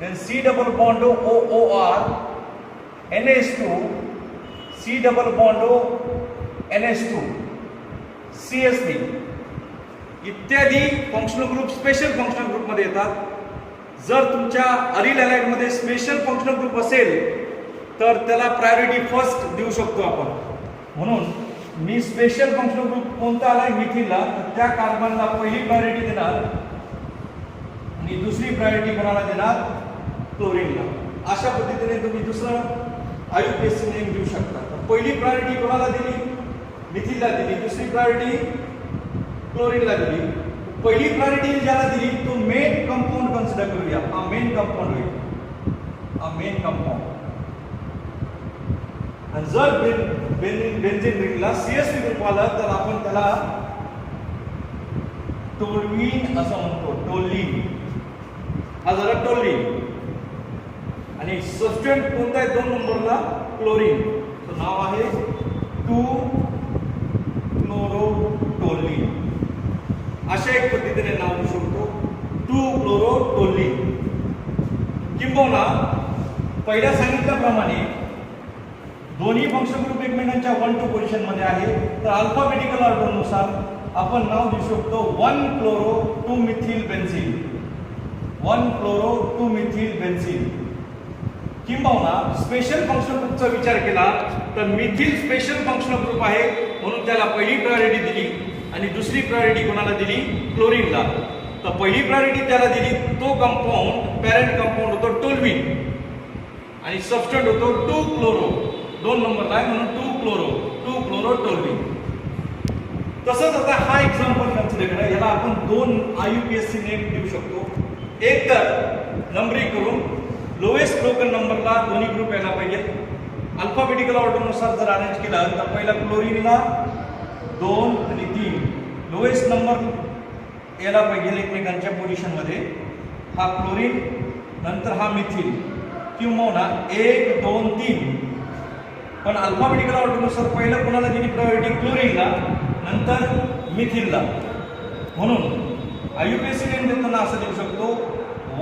then C double bond OOR, NH2, C double bond NH2, CS3 इत्यादी functional group special functional ग्रुपमध्ये येतात. जर तुमच्या अरिल हॅलाइडमध्ये स्पेशल फंक्शनल ग्रुप असेल तर त्याला प्रायोरिटी फर्स्ट देऊ शकतो आपण. म्हणून मी स्पेशल फंक्शनल ग्रुप कोणता आलाय मिथिलला, तर त्या कार्बनला पहिली प्रायोरिटी देणार आणि दुसरी प्रायोरिटी कोणाला देणार, क्लोरीनला. अशा पद्धतीने तुम्ही दुसरं आयुपीएससी नेम देऊ शकता. पहिली प्रायोरिटी कोणाला दिली, मिथिलला दिली. दुसरी प्रायोरिटी क्लोरीनला दिली. पहिली प्रायोरिटी ज्याला दिली तो मेन कंपाऊंड कन्सिडर करूया. हा मेन कंपाऊंड होईल, हा मेन कंपाऊंड. आणि जर बेन्झीन रिंगला सीएसपी ग्रुप आला तर आपण त्याला टोल्युइन असं म्हणतो, टोल्युइन. हा झाला टोल्युइन. आणि सबस्टंट कोणता आहे 2 नंबरला, क्लोरीन. तर नाव आहे 2-क्लोरोटोल्युइन. अशा एक पद्धतीने नाव देऊ शकतो, 2-क्लोरोटोल्युइन. किंबहुना पहिल्या सांगितल्याप्रमाणे दोन्ही फंक्शन ग्रुप एकमेकांच्या 1-2 पोझिशन मध्ये आहे, तर अल्फाबेटिकल ऑर्डर नुसार आपण नाव देऊ शकतो 1-क्लोरो-2-मिथिल बेन्झीन, 1-क्लोरो-2-मिथिल बेन्झीन. किंबहुना स्पेशल फंक्शनल ग्रुपचा विचार केला तर मिथिल स्पेशल फंक्शनल ग्रुप आहे म्हणून त्याला पहिली प्रायोरिटी दिली आणि दुसरी प्रायोरिटी कोणाला दिली, क्लोरीनला. तर पहिली प्रायोरिटी त्याला दिली तो कंपाऊंड पॅरेंट कंपाऊंड होतो टोल्युइन आणि सबस्टंट होतो 2-क्लोरो. 2 नंबरला आहे म्हणून 2-क्लोरोटोल्युइन. तसंच आता हा एक्झाम्पल कन्सिडर करा. याला आपण 2 आयुपीएससी नेम देऊ शकतो. एक तर नंबरिंग करून लोएस्ट ब्रोकन नंबरला दोन्ही ग्रुप यायला पाहिजेत. अल्फाबेटिकल ऑर्डरनुसार जर अरेंज केला तर पहिला क्लोरीनला 2 आणि 3 लोएस्ट नंबर यायला पाहिजे एकमेकांच्या पोझिशन मध्ये. हा क्लोरीन, नंतर हा मिथिल. किंवा 1, 2, 3. पण अल्फाबेटिकल ऑर्डरनुसार पहिलं कोणाला दिली प्रायोरिटी, क्लोरीनला, नंतर मिथिलला. म्हणून आयुपीएससी नेम देताना असं देऊ शकतो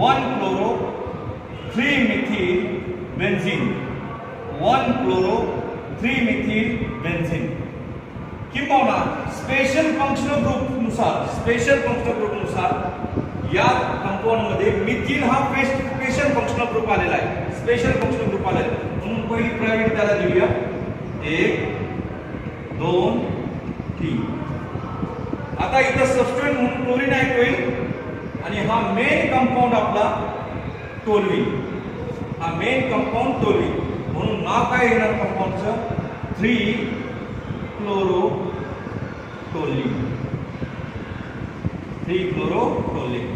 1-क्लोरो-3-मिथिल बेन्झीन, 1-क्लोरो-3-मिथिल बेन्झीन. किंवा स्पेशल फंक्शनल ग्रुप नुसार या कंपाऊंड मध्ये मिथिल हा स्पेशल फंक्शनल ग्रुप आलेला आहे, स्पेशल फंक्शनल ग्रुप आलेला आहे. म्हणून पहिली प्रायोरिटी त्याला देऊया 1, 2, 3. आता इथं सबस्टंट म्हणून क्लोरीन ऍड होईल आणि हा मेन कंपाऊंड आपला टोल्युइन, हा मेन कंपाऊंड टोल्युइन. म्हणून नाव काय येणार कंपाऊंडचं, 3-क्लोरोटोल्युइन, 3-क्लोरोटोल्युइन.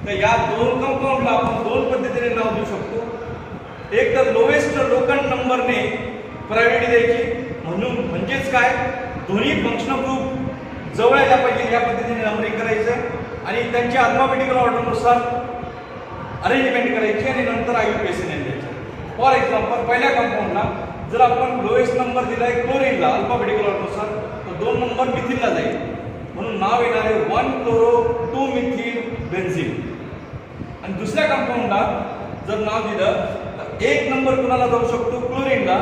तर या 2 कंपाऊंडला आपण 2 पद्धतीने नाव देऊ शकतो. एक तर लोएस्ट लोकन नंबरने प्रायोरिटी द्यायची, म्हणजेच काय, दोन्ही फंक्शनल ग्रुप जवळ यायला पाहिजे या पद्धतीने नंबरिंग करायचं आणि त्यांच्या अल्फाबेटिकल ऑर्डरनुसार अरेंजमेंट करायची आणि नंतर आयुपीएससी नेम द्यायचं. फॉर एक्झाम्पल पहिल्या कंपाऊंडला जर आपण लोएस्ट नंबर दिलाय क्लोरीनला अल्फाबेटिकल ऑर्डरनुसार तर 2 नंबर मिथिलला जाईल. म्हणून नाव येणार आहे 1-क्लोरो-2-मिथिल बेन्झीन. आणि दुसऱ्या कंपाऊंडला जर नाव दिलं तर 1 नंबर कुणाला जाऊ शकतो, क्लोरीनला,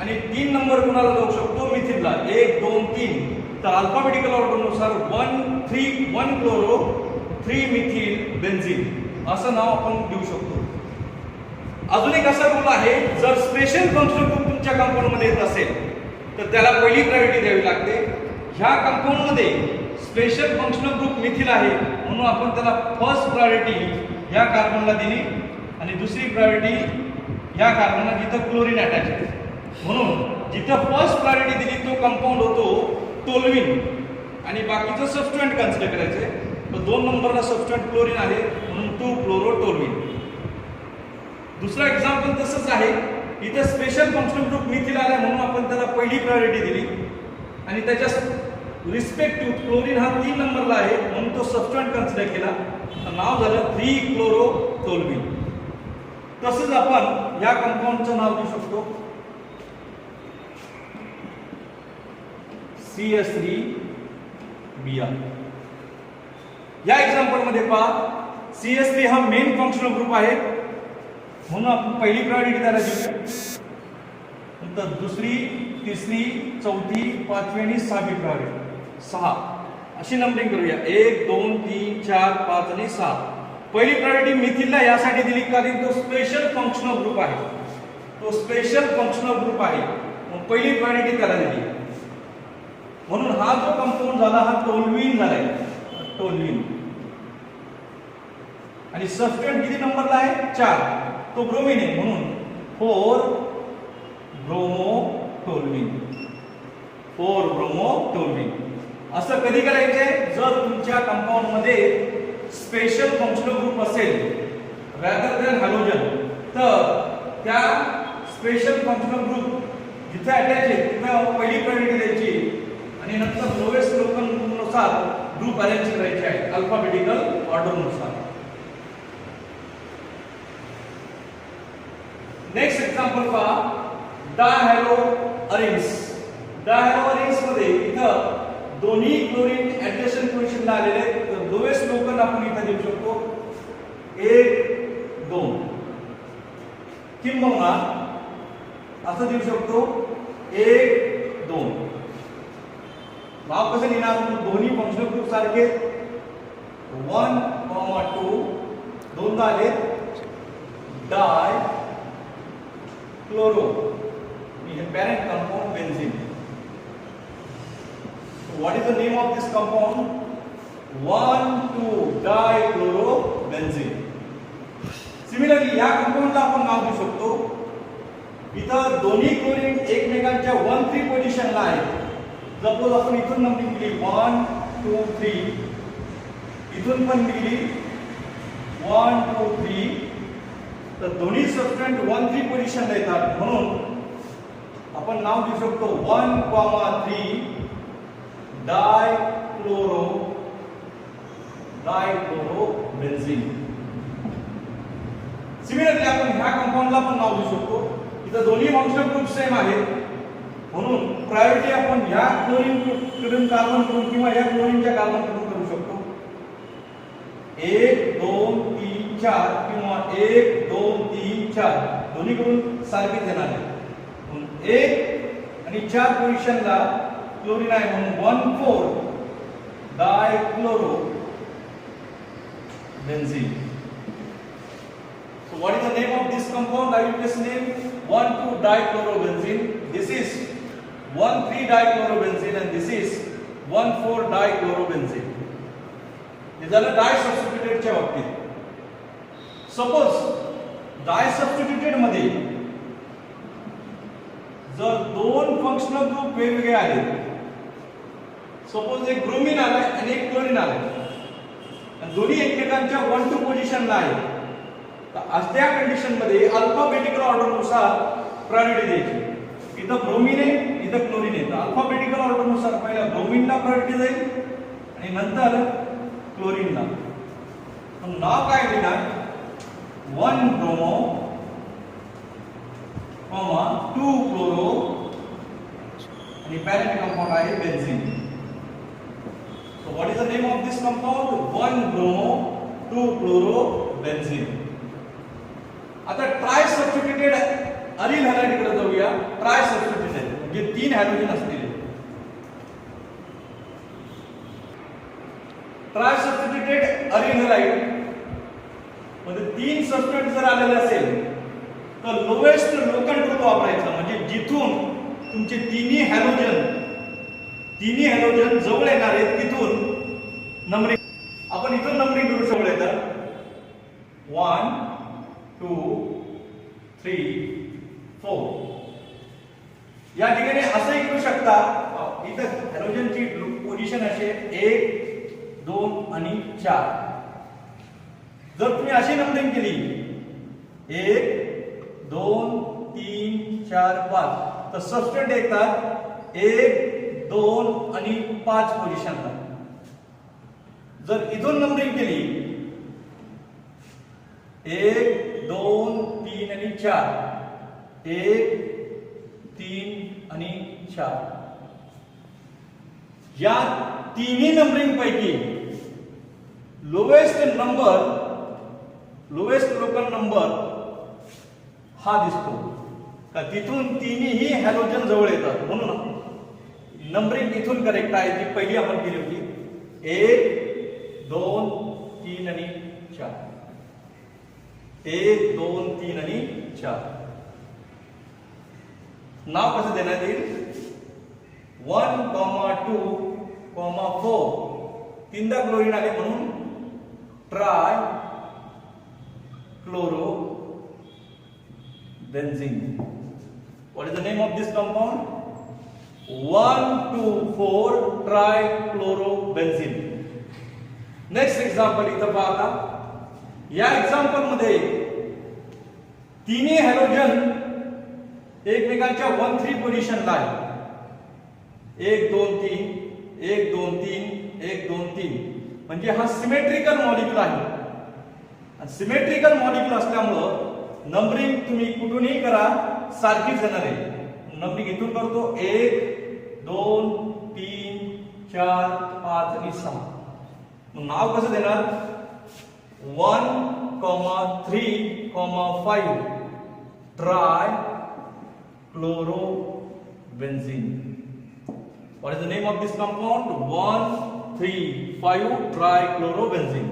आणि 3 नंबर कुणाला जाऊ शकतो, मिथिलला. 1, 2, 3. तर अल्फाबेटिकल ऑर्डरनुसार 1-क्लोरो-3-मिथिल बेन्झीन असं नाव आपण देऊ शकतो. अजून एक असा रूल आहे, जर स्पेशल फंक्शनल ग्रुप तुमच्या कंपाऊंड मध्ये येत असेल तर त्याला पहिली प्रायोरिटी द्यावी लागते. ह्या कंपाऊंड मध्ये स्पेशल फंक्शनल ग्रुप मिथिल आहे म्हणून आपण त्याला फर्स्ट प्रायोरिटी ह्या कार्बनला दिली आणि दुसरी प्रायोरिटी ह्या कार्बनला जिथं क्लोरीन अटॅच आहे. म्हणून जिथं फर्स्ट प्रायोरिटी दिली तो कंपाऊंड होतो टोल्युइन आणि बाकीचं सबस्टंट कन्सिडर करायचे. तर 2 नंबरला सबस्टंट क्लोरीन आहे म्हणून 2-क्लोरोटोल्युइन. दुसरा एक्झाम्पल तसंच आहे. इथं स्पेशल फंक्शनल ग्रुप मिथिल आला म्हणून आपण त्याला पहिली प्रायोरिटी दिली आणि त्याच्या रिस्पेक्टिव्ह क्लोरीन हा 3 नंबरला आहे म्हणून तो सबस्टंट कन्सिडर केला. तर नाव झालं 3-क्लोरोटोल्युइन. तसंच आपण या कंपाऊंडचं नाव देऊ शकतो CS3Br. या एक्झाम्पल मध्ये पहा CH3 हा मेन फंक्शनल ग्रुप आहे, म्हणून आपण पहिली प्रायोरिटी त्याला देऊया. नंतर दुसरी, तिसरी, चौथी, पाचवी आणि सहावी प्रायोरिटी, 6 अशी नंबरिंग करूया. 1 2 3 4 5 आणि 6. पहिली प्रायोरिटी मिथिलला यासाठी दिली कारण तो स्पेशल फंक्शनल ग्रुप आहे, तो स्पेशल फंक्शनल ग्रुप आहे, मग पहिली प्रायोरिटी त्याला दिली. म्हणून हा जो कंपाऊंड झाला हा टोल्युइन झालाय, टोल्युइन. आणि सबस्टिट्यूएंट किती नंबरला आहे? 4. तो ब्रोमीन आहे, म्हणून 4 ब्रोमोटोल्युइन, 4 ब्रोमोटोल्युइन. असं कधी करायचंय? जर तुमच्या कंपाऊंड मध्ये स्पेशल फंक्शनल ग्रुप असेल रॅदर दॅन हॅलोजन, तर त्या स्पेशल फंक्शनल ग्रुप जिथे अटॅच आहे तिथे पहिली प्रायोरिटी द्यायची आणि नंतर लोएस्ट लोकल नुसार ग्रुप अरेंज करायचे आहे अल्फाबेटिकल ऑर्डर नुसार. नेक्स्ट एक्झाम्पल पहा, डायहॅलो अरेन्स. डायहॅलो अरेन्स मध्ये इथं दोन्ही क्लोरीन ऍडजस्टंट पोझिशनला आलेले आहेत, तर लोएस्ट लोकल आपण इथं देऊ शकतो 1 2 किंवा असं देऊ शकतो 1 2. नाव कसं लिहिणार? दोन्ही फंक्शनल ग्रुप सारखे 1 2 दोनदा आले डाय क्लोरो, हे parent compound benzene. What is the name of this compound? 1,2-dichlorobenzene. Similarly, या कंपाऊंडला आपण नाव देऊ शकतो. इथं दोन्ही क्लोरीन एकमेकांच्या 1-3 पोझिशनला आहेत. सपोज आपण इथून नंबरिंग केली 1 2 3, इथून पण दिली 1 2 3, तर दोन्ही सबस्टंट 1-3 पोझिशनला येतात, म्हणून आपण नाव देऊ शकतो 1,3 डायक्लोरोबेन्झीन. सिमिलरली आपण ह्या कंपाऊंडला पण नाव देऊ शकतो. इथं दोन्ही फंक्शनल ग्रुप सेम आहेत, म्हणून प्रायोरिटी आपण ह्या क्लोरीन कडून कार्बन कडून किंवा या क्लोरीनच्या कार्बन कडून करू शकतो. 1 2 3 4 किंवा 1 2 3 4 दोन्ही कडून सारखेच येणार आहे, म्हणून 1 आणि 4 पोझिशनला क्लोरीन आहे, म्हणून 1,4 डायक्लोरोबेन्झीन. So what is the name of this compound? I will just name 1,2 dichlorobenzene. This is 1,3 dichlorobenzene and this is 1,4 dichlorobenzene. हे झालं डाय सबस्टिट्यूटेडच्या बाबतीत. सपोज डाय सबस्टिट्यूटेड मध्ये जर दोन फंक्शनल ग्रुप वेगवेगळे आले, सपोज एक ब्रोमीन आलाय आणि एक क्लोरीन आलाय आणि दोन्ही एकमेकांच्या 1-2 पोझिशनला आहे, तर अशा कंडिशन मध्ये अल्फाबेटिकल ऑर्डर नुसार प्रायोरिटी द्यायची. इथं ब्रोमीन आहे, इथं क्लोरीन आहे, तर अल्फाबेटिकल ऑर्डर नुसार पहिला ब्रोमीनला प्रायोरिटी जाईल आणि नंतर क्लोरीनला. पण नाव काय देणार? 1 ब्रोमो 2 क्लोरो आणि पॅरेंट कंपाऊंड आहे benzene. So what is the name of this compound? 1 bromo 2 chloro benzene. आता ट्राय सबस्टिट्यूटेड अरिल हॅलाइड कडे जाऊया. ट्राय सबस्टिट्यूटेड म्हणजे 3 हॅलोजन असतील. ट्राय सबस्टिट्यूटेड अरिल हॅलाइड मध्ये 3 सबस्टिट्यूट जर आलेले असेल तर लोएस्ट लोकल ट्रूथ वापरायचा, म्हणजे जिथून तुमचे तिन्ही हॅलोजन जवळ येणार आहेत तिथून नंबरिंग. आपण इथून नंबरिंग करू शकतो. येतं 1 2 3 4. या ठिकाणी असंही करू शकता, इथं हॅलोजनची पोझिशन असे 1 2 आणि 4. जर तुम्ही अशी नंबरिंग केली 1 2 3 4 5, तर सबस्टंट येतात 1 2 आणि 5 पोझिशनला. जर इथून नंबरिंग केली 1 2 3 आणि 4, 1 3 आणि 4, या तिन्ही नंबरिंग पैकी lowest number lowest local number हा दिसतो का, तिथून तिन्ही हॅलोजन जवळ येतात, म्हणून नंबरिंग इथून करेक्ट आहे, जी पहिली आपण केली होती 1 2 3 आणि 4. 1 2 3 आणि 4. नाव कसं देण्यात येईल? 1, 2, 4 तीनदा क्लोरीन आले म्हणून try chloro benzene. What is the name of this compound? 1 2 4 try chloro benzene. Next example इथं पहा. या एक्झाम्पल मध्ये तिन्ही हॅलोजन एकमेकांच्या 1 3 पोझिशनला आहे. 1 2 3 1 2 3 1 2 3 म्हणजे हा सिमेट्रिकल मॉलिक्यूल आहे. आणि सिमेट्रिकल मॉलिक्यूल असल्यामुळं नंबरिंग तुम्ही कुठूनही करा सारखीच येणार आहे. नंबरिंग इथून करतो 1 2 3 4 5 आणि 6. मग नाव कसं देणार? 1 3 5 try chloro benzene. What is the name of this compound? 1 3 5 trichlorobenzene.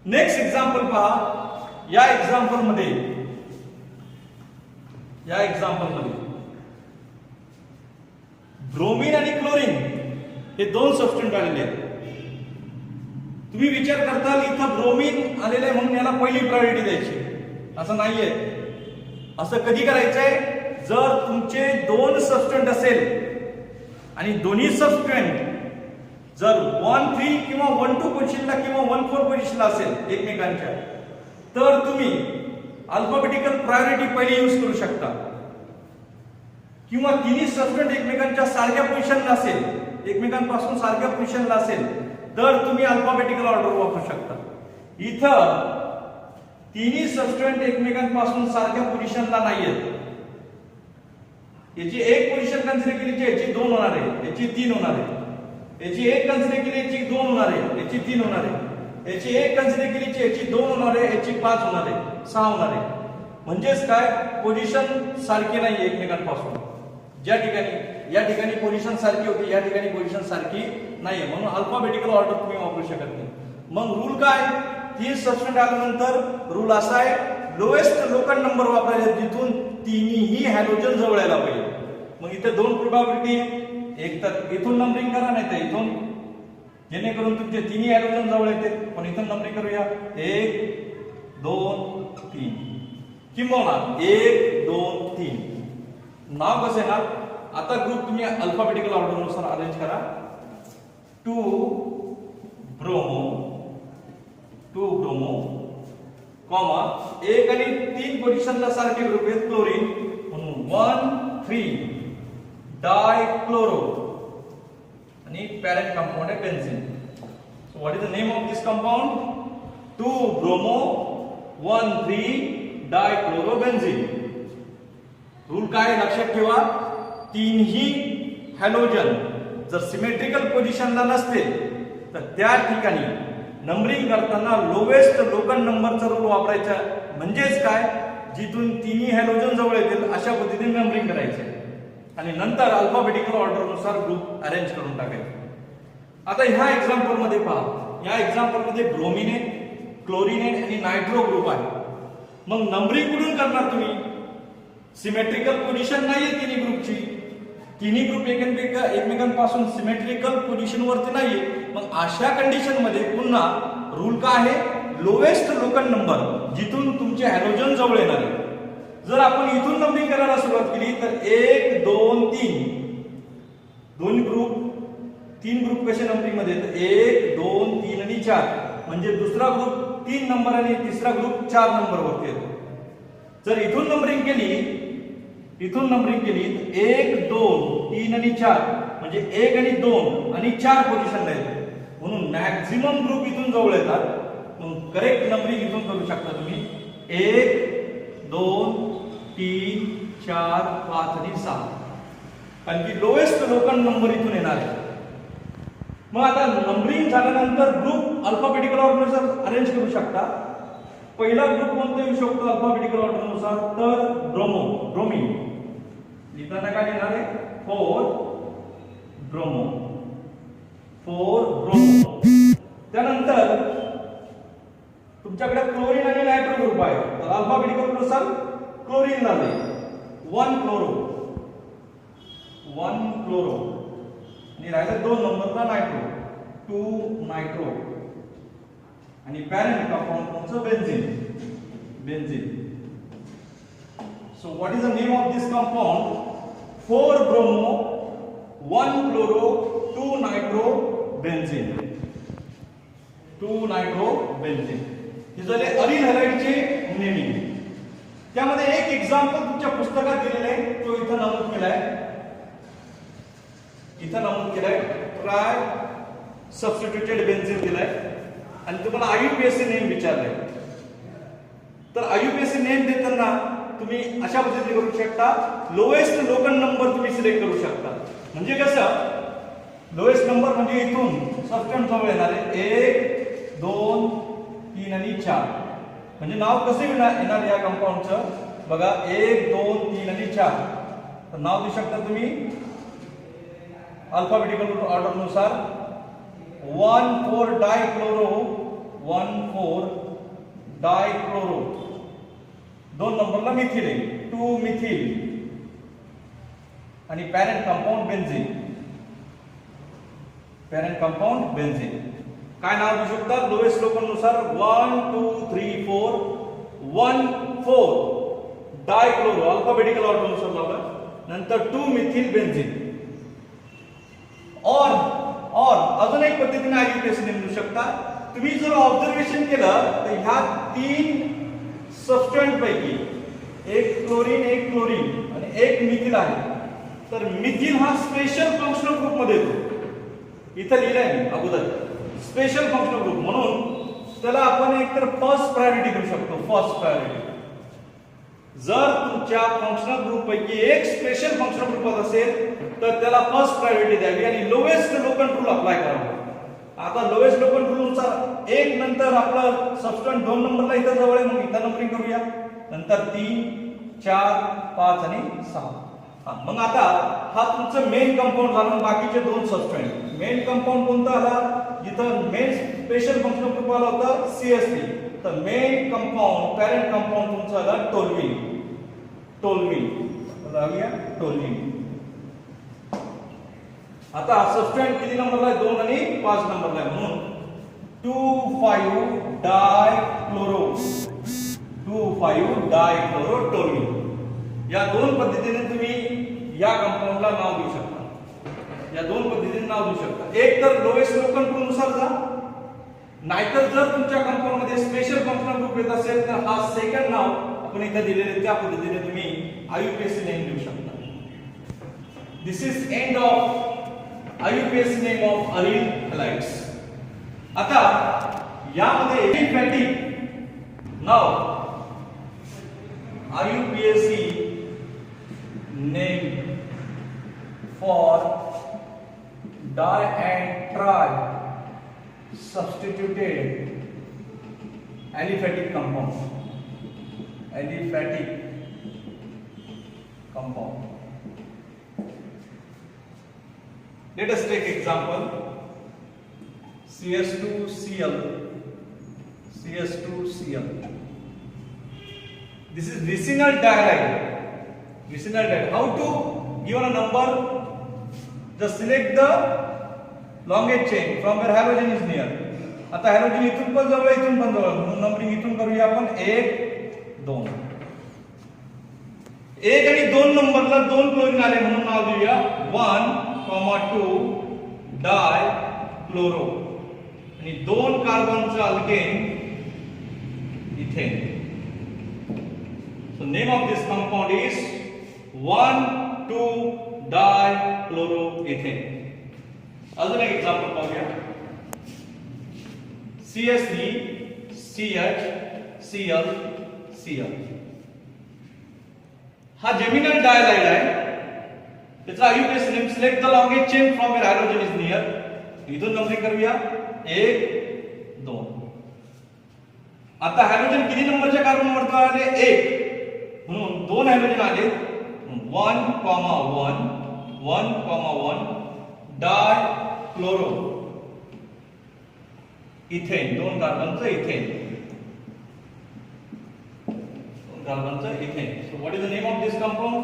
Next example पहा. या एक्झाम्पल मध्ये ब्रोमीन आणि क्लोरीन हे दोन सबस्टंट आलेले आहेत. तुम्ही विचार करताल इथं ब्रोमीन आलेले आहे म्हणून याला पहिली प्रायोरिटी द्यायची, असं नाहीये. असं कधी करायचंय? जर तुमचे दोन सबस्टंट असेल आणि दोन्ही सबस्टंट जर 1 3 किंवा 1 2 पोझिशनला किंवा 1 4 पोझिशनला असेल एकमेकांच्या, तर तुम्ही अल्फाबेटिकल प्रायोरिटी पहिली यूज करू शकता. किंवा तिन्ही सबस्टंट एकमेकांच्या सारख्या पोझिशनला असेल, एकमेकांपासून सारख्या पोझिशनला असेल, तर तुम्ही अल्फाबेटिकल ऑर्डर वापरू शकता. इथं तिन्ही सबस्टंट एकमेकांपासून सारख्या पोझिशनला नाहीयेत. याची एक पोझिशन कन्सिडर केली याची 2 होणार आहे, याची 3 होणार आहे. याची एक कन्सिडर केली याची 2 होणार आहे, याची 3 होणार आहे. याची एक कन्सिडर केली याची 2 होणार आहे, याची 5 होणार आहे, 6 होणार आहे. म्हणजेच काय? पोझिशन सारखी नाही एकमेकांपासून. ज्या ठिकाणी या ठिकाणी पोझिशन सारखी होती, या ठिकाणी पोझिशन सारखी नाहीये, म्हणून अल्फाबेटिकल ऑर्डर तुम्ही वापरू शकत नाही. मग रूल काय? 3 सबस्टंट आल्यानंतर रूल असा आहे, लोएस्ट लोकल नंबर वापरायचा जिथून तिन्ही हॅलोजन जवळ यायला पाहिजे. मग इथे 2 प्रोबॅबिलिटी आहे. एक तर इथून नंबरिंग करा, नाही तर इथून, जेणेकरून तुमचे तिन्ही हॅलोजन जवळ येते. पण इथून नंबरिंग करूया 1 2 3 किंवा 1 2 3. नाव कसं आहे ना? आता ग्रुप तुम्ही अल्फाबेटिकल ऑर्डर नुसार अरेंज करा. 2 ब्रोमो कॉमा 1 आणि 3 पोझिशनला सारखे ग्रुप आहेत क्लोरीन, म्हणून 1 3 डायक्लोरो आणि पॅरेंट कंपाऊंड आहे benzene. So what is the name of this compound? 2 bromo 1 3 dichlorobenzene. Rule काय लक्षात ठेवा? तीनही हॅलोजन जर सिमेट्रिकल पोझिशनला नसतील तर त्या ठिकाणी नंबरिंग करताना लोवेस्ट लोकल नंबरचा रूल वापरायचा. म्हणजेच काय? जिथून तिन्ही हॅलोजन जवळ येतील अशा पद्धतीने नंबरिंग करायचे आणि नंतर अल्फाबेटिकल ऑर्डर नुसार ग्रुप अरेंज करून टाकायचे. आता ह्या एक्झाम्पल मध्ये पहा. या एक्झाम्पल मध्ये ब्रोमीन आहे, क्लोरीन आहे आणि नायट्रो ग्रुप आहे. मग नंबरिंग कुठून करणार तुम्ही? सिमेट्रिकल पोझिशन नाहीये तिन्ही ग्रुपची. तिन्ही ग्रुप एकमेकांपासून सिमेट्रिकल पोझिशन वरती नाहीये. मग अशा कंडिशन मध्ये पुन्हा रूल काय आहे? लोएस्ट लोकल नंबर जिथून तुमचे हॅलोजन जवळ येणार आहे. जर आपण इथून नंबरिंग करायला सुरुवात केली तर 1 2 3 दोन ग्रुप, 3 ग्रुप कसे नंबरिंग मध्ये? 1 2 3 आणि 4. म्हणजे दुसरा ग्रुप 3 नंबर आणि तिसरा ग्रुप 4 नंबर वरती येतो. जर इथून नंबरिंग केली तर 1 2 3 आणि 4 म्हणजे 1 आणि 2 आणि 4 पोझिशनला येतो. म्हणून मॅक्झिमम ग्रुप इथून जवळ येतात. मग करेक्ट नंबरिंग इथून करू शकता तुम्ही. 1 2 3 4 5 आणि 6. कारण की लोएस्ट लोकल नंबर इथून येणार आहे. मग आता नंबरिंग झाल्यानंतर ग्रुप अल्फाबेटिकल ऑर्डर अरेंज करू शकता. पहिला ग्रुप कोणता येऊ शकतो अल्फाबेटिकल ऑर्डर नुसार, तर ब्रोमीन. लिहिताना काय लिहिणार आहे, 4 ब्रोमो. त्यानंतर तुमच्याकडे क्लोरीन आणि नायट्रो ग्रुप आहे, तर अल्फाबेटिकल नुसार क्लोरीन झाले 1 क्लोरो आणि राहिला 2 नंबरला नायट्रो 2 नायट्रो. आणि पॅरेंट कंपाऊंड कोणतं, benzene. So what is the name of this compound, 4 bromo 1 chloro 2 nitro benzene. 2 nitro benzene. हे झाले अरिल हॅलाइडचे नेमिंग. त्यामध्ये एक एक्झाम्पल तुमच्या पुस्तकात दिलेलं आहे, तो इथं नमूद केलाय. ट्राय सबस्टिट्यूटेड बेन्झीन दिलाय आणि तुम्हाला आययुपीएससी नेम विचारलंय. तर आययुपीएससी नेम देताना तुम्ही अशा पद्धतीने करू शकता, लोएस्ट लोकल नंबर तुम्ही सिलेक्ट करू शकता. म्हणजे कसं, लोएस्ट नंबर म्हणजे इथून सबस्टंट जवळ येणार आहे 1 2 3 आणि 4. म्हणजे नाव कसं येणार या कंपाऊंडचं बघा, 1 2 3 आणि 4. तर नाव देऊ शकता तुम्ही अल्फाबेटिकल ऑर्डर नुसार 1,4 डायक्लोरो 1,4 डायक्लोरो. 2 नंबरला मिथिल आहे 2 मिथिल आणि पॅरेंट कंपाऊंड बेन्झीन. काय नाव देऊ शकता, लोएस्ट लोकल नुसार 1 2 3 4 1 4 डायक्लोरो अल्फाबेटिकल ऑर्डर नुसार लावलं. नंतर 2 मिथिल बेन्झीन. और अजून एक पद्धतीने आययुपीएससी नेम देऊ शकता. तुम्ही जर ऑब्झर्वेशन केलं तर ह्या 3 सबस्टंट पैकी एक क्लोरीन आणि एक मिथिल आहे. तर मिथिल हा स्पेशल फंक्शनल ग्रुप मध्ये येतो. इथं लिहिलंय मी अगोदर स्पेशल फंक्शनल ग्रुप, म्हणून त्याला आपण एक तर फर्स्ट प्रायोरिटी देऊ शकतो. जर तुमच्या फंक्शनल ग्रुप पैकी एक स्पेशल फंक्शनल ग्रुप असेल तर त्याला फर्स्ट प्रायोरिटी द्यावी आणि लोएस्ट लोकल रूल अप्लाय करावा. आता लोएस्ट लोकल रूल नुसार 1 नंतर आपलं सबस्टंट 2 नंबरला इथं जवळ आहे, मग इथं नंबरिंग करूया. नंतर 3 4 5 आणि 6. मग आता हा तुमचं मेन कंपाऊंड झालं. बाकीचे 2 सबस्टंट. मेन कंपाऊंड कोणता आला, जिथं मेन स्पेशल फंक्शनल ग्रुप आला होता CH3. तर मेन कंपाऊंड पॅरेंट कंपाऊंड तुमचं आला टोल्विन. आता सबस्टंट किती नंबरला आहे, 2 आणि 5 नंबरला आहे, म्हणून 2,5 डायक्लोरो टोल्विन. या 2 पद्धतीने तुम्ही या कंपाऊंडला नाव देऊ शकता. एक तर लोएस्ट लोकल रूल नुसार जा, नाहीतर जर तुमच्या कंपाऊंड मध्ये स्पेशल फंक्शनल ग्रुप येत असेल तर हा सेकंड नाव आपण इथे दिलेले त्या पद्धतीने तुम्ही आययुपीएससी नेम देऊ शकता. This is end of IUPAC name of aryl halides. आता यामध्ये एलिफॅटिक नाव IUPAC name for di and tri substituted aliphatic compound. Let us take example CS2Cl. This is vicinal dihalide. How to given a number? Just select the longest chain from where halogen is near. आता halogen इथून पण जवळ इथून पण जवळ म्हणून numbering इथून करूया आपण 1 2. 1 आणि 2 नंबरला 2 क्लोरीन आले म्हणून नाव देऊया 1,2 डाय क्लोरो आणि 2 कार्बनचं alkane ethane. So name of this compound is 1,2 dichloroethane. अजून एक एक्झाम्पल पाहूया. CH3 CH Cl Cl. हा जेमिनल डायलाइड आहे. त्याचा IUPAC name select the longest chain from where hydrogen is near. इथून नंबरिंग करूया 1 2. आता हॅलोजन किती नंबरच्या कार्बनवरती आले? 1. म्हणून 2 हॅलोजन आले. 1,1 डायक्लोरो इथेन, 2 कार्बनचं इथेन, 2 कार्बनचं ethane. So what is the name of this compound?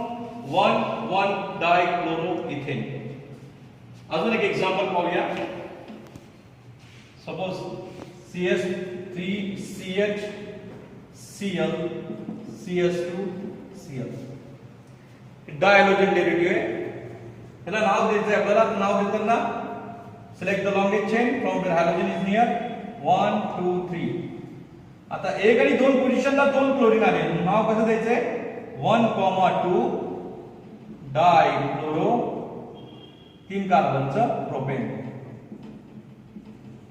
1,1 dichloro ethane. अजून एक एक्झाम्पल पाहूया. Suppose CS3CH Cl CS2Cl डायहॅलोजन derivative आहे. याला नाव द्यायचं आहे आपल्याला. नाव देताना select the longest chain from where halogen is near 1 2 3. आता 1 आणि 2 पोझिशनला 2 क्लोरीन आले. नाव कसं द्यायचंय? 1,2 डायक्लोरो 3 कार्बनचं प्रोपेन,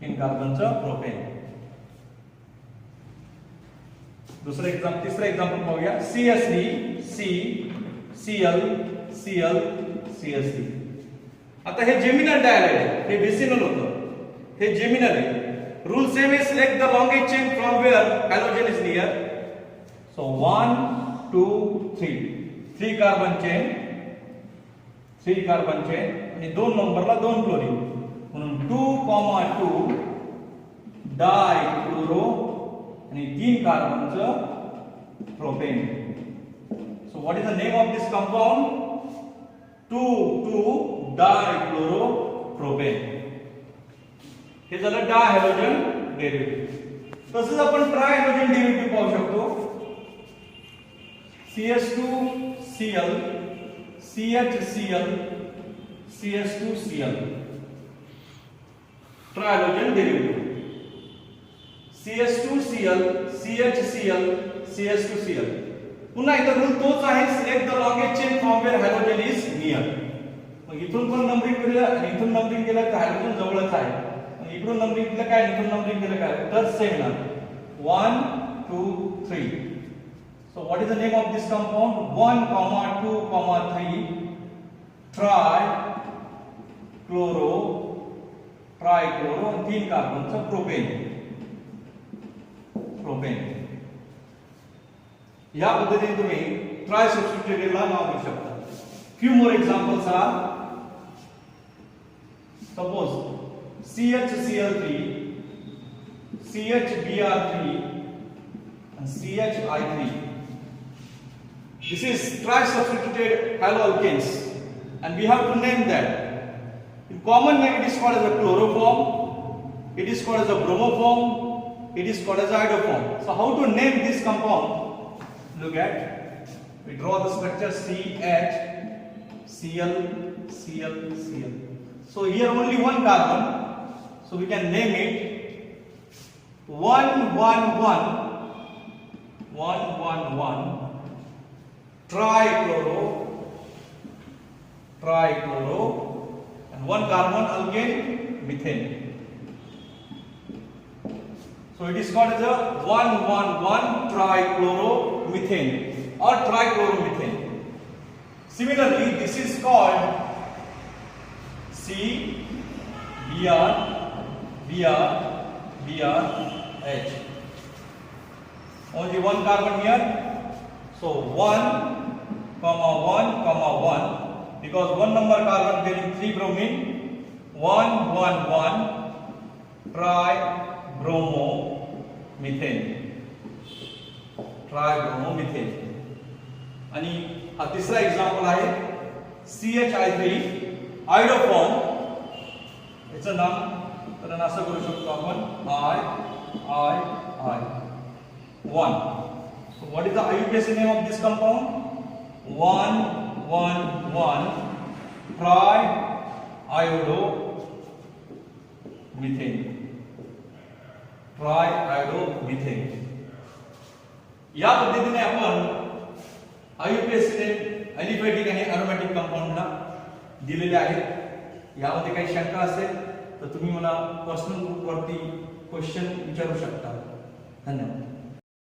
3 कार्बनचं प्रोपेन. तिसरं एक्झाम्पल पाहूया. CS3 CCl Cl CS3. आता हे जेमिनल डायहाइड आहे, हे बेसिनल होतं, हे जेमिनल आहे. रूल सेम आहे. Select the longest chain from where halogen is near. So 1 2 3 3 carbon chain, 3 carbon chain आणि 2 नंबरला 2 क्लोरीन, म्हणून 2,2 डायक्लोरो आणि 3 कार्बनचं propane. So what is the name of this compound? 2,2 dichloro propane. हे झालं डायहॅलोजन डेरिव्हेटिव्ह. तसंच आपण ट्रायहॅलोजन डेरिव्हेटिव्ह पाहू शकतो. CS2Cl CHCl CS2Cl ट्रायहॅलोजन derivative. CS2Cl CHCl CS2Cl. पुन्हा इथं रूल तोच आहे. Select the longest chain from where halogen is near. मग इथून पण नंबरिंग केलं आणि इथून नंबरिंग केलं तर हॅलोजन जवळच आहे. मग इकडून नंबरिंग केलं काय, इथून नंबरिंग केलं काय, तर सेम ना. 1 2 3. So what is the name of this compound? 1,2,3 trichloro 3 कार्बनचं प्रोपेन. या पद्धतीने तुम्ही ट्राय सबस्टिट्यूटेडला नाव देऊ शकता. Few more examples are. Suppose CHCl3 CHBr3 and CHI3. This is tri-substituted haloalkanes and we have to name that. In common name it is called as a chloroform, it is called as a bromoform, it is called as iodoform. So how to name this compound? Look at, we draw the structure CHCl Cl Cl. So here only 1 carbon, so we can name it 1,1 trichloro and 1 carbon alkane methane. So it is called as a 1,1 trichloromethane or trichloromethane. Similarly, this is called CBr BRH. Only 1 carbon here. So 1, 1, because 1 number carbon bearing 3 bromine, 1,1 tribromomethane. आणि हा तिसरा example आहे CHI3 iodoform. याचं नाम तर असं करू शकतो आपण I1. So what is the IUPAC name of this compound? 1,1 triiodomethane. या पद्धतीने आपण IUPAC नेम अलिफॅटिक आणि अरोमॅटिक कंपाऊंडला दिलेले आहेत. यामध्ये काही शंका असेल तर तुम्ही मला पर्सनल ग्रुपवरती क्वेश्चन विचारू शकता. धन्यवाद.